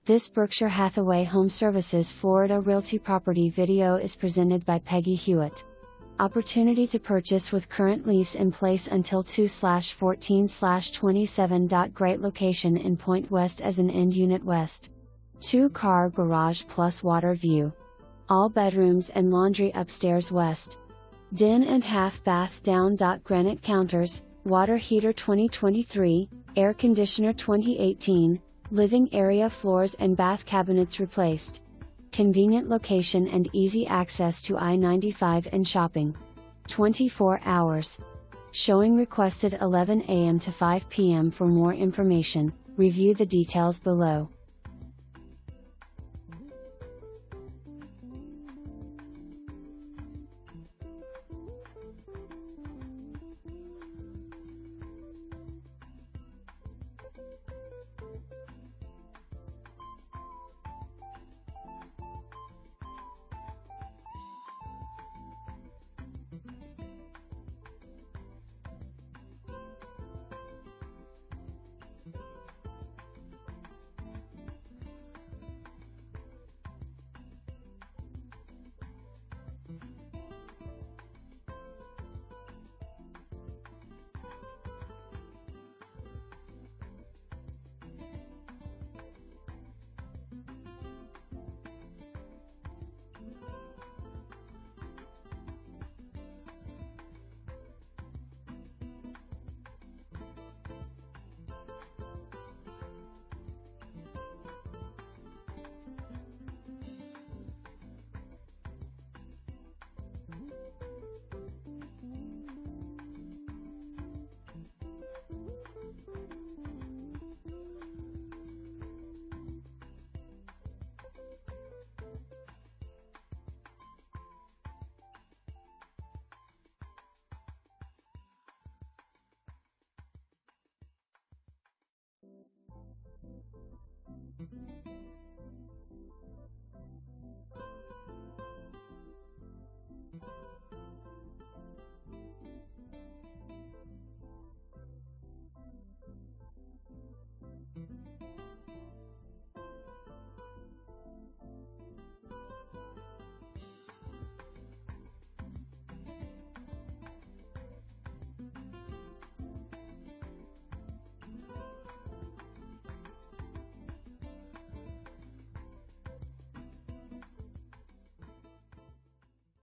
This Berkshire Hathaway HomeServices Florida Realty property video is presented by Peggy Hewett. Opportunity to purchase with current lease in place until 2/14/27. Great location in Pointe West as an end unit west. 2-car garage plus water view. All bedrooms and laundry upstairs west. Den and half bath down.Granite counters, water heater 2023, air conditioner 2018, living area floors and bath cabinets replaced. Convenient location and easy access to I-95 and shopping. 24 hours. Showing requested 11 a.m. to 5 p.m. For more information, review the details below.